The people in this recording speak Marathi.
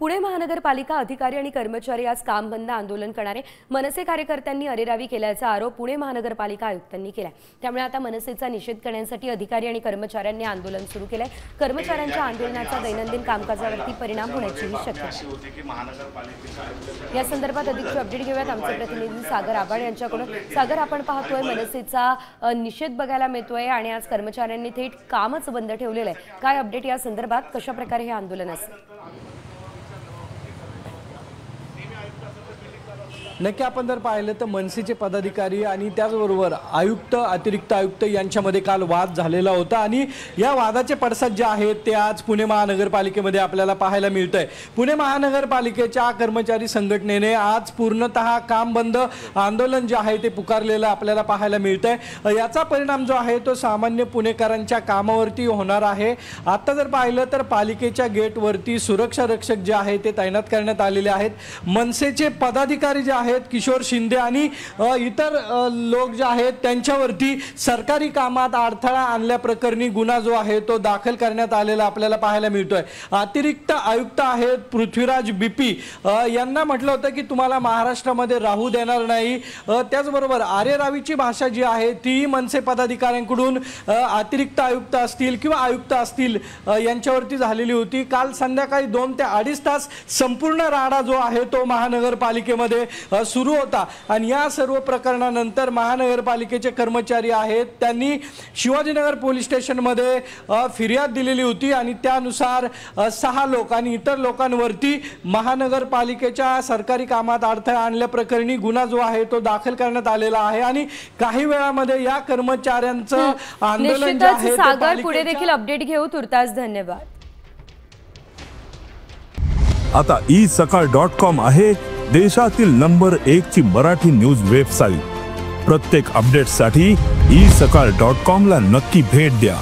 पुणे महानगरपालिका अधिकारी आणि कर्मचारी आज काम बंद आंदोलन करणारे मनसे कार्यकर्त्यांनी अरेरावी केल्याचा आरोप पुणे महानगरपालिका आयुक्तांनी केलाय। त्यामुळे आता मनसेचा निषेध करण्यासाठी अधिकारी आणि कर्मचाऱ्यांनी आंदोलन सुरू केलंय। कर्मचाऱ्यांच्या आंदोलनाचा दैनंदिन कामकाजावरती परिणाम होण्याचीही शक्यता आहे। या संदर्भात अधिकची अपडेट घेऊयात आमचे प्रतिनिधी सागर आबाड यांच्याकडून। सागर, आपण पाहतोय मनसेचा निषेध बघायला मिळतोय आणि आज कर्मचाऱ्यांनी थेट कामच बंद ठेवलेलं आहे। काय अपडेट या संदर्भात, कशा प्रकारे हे आंदोलन असेल? नक्की आपण जर पाहिलं तर मनसेचे पदाधिकारी आणि त्याचबरोबर आयुक्त, अतिरिक्त आयुक्त यांच्यामध्ये काल वाद झालेला होता आणि या वादाचे पडसाद जे आहेत ते आज पुणे महानगरपालिकेमध्ये आपल्याला पाहायला मिळतंय। पुणे महानगरपालिकेच्या कर्मचारी संघटनेने आज पूर्णतः काम बंद आंदोलन जे आहे ते पुकारलेलं आपल्याला पाहायला मिळतंय। याचा परिणाम जो आहे तो सामान्य पुणेकरांच्या कामावरती होणार आहे। आता जर पाहिलं तर पालिकेच्या गेटवरती सुरक्षा रक्षक जे आहे ते तैनात करण्यात आलेले आहेत। मनसेचे पदाधिकारी जे आहेत किशोर शिंदे आणि इतर लोक जे आहेत त्यांच्यावरती सरकारी कामात अडथळा आणल्याप्रकरणी गुन्हा जो आहे तो दाखल करण्यात आलेला आपल्याला पाहायला मिळतोय। अतिरिक्त आयुक्त आहेत पृथ्वीराज बीपी यांना म्हटलं होतं की तुम्हाला महाराष्ट्रामध्ये राहू देणार नाही। त्याचबरोबर अरेरावीची भाषा जी आहे ती मनसे पदाधिकाऱ्यांकडून अतिरिक्त आयुक्त असतील किंवा आयुक्त असतील यांच्यावरती झालेली होती। काल संध्याकाळी 2 ते 2.5 तास संपूर्ण राडा जो आहे तो महानगरपालिकेमध्ये सुरू होता आणि या सर्व प्रकरणानंतर महानगरपालिकेचे कर्मचारी आहेत त्यांनी शिवाजीनगर पोलीस स्टेशनमध्ये फिर्याद दिलेली होती आणि त्यानुसार 6 लोक आणि इतर लोकांवरती महानगरपालिकेच्या सरकारी कामात अडथळा आणल्याप्रकरणी गुन्हा जो आहे तो दाखल करण्यात आलेला आहे आणि काही वेळामध्ये या कर्मचाऱ्यांचं आंदोलन जे आहे सागर पुढे देखील अपडेट घेऊ। तुर्तास धन्यवाद। आता isakal.com आहे देशातील नंबर 1 ची मराठी न्यूज वेबसाईट। प्रत्येक अपडेटसाठी isakal.com ला नक्की भेट द्या।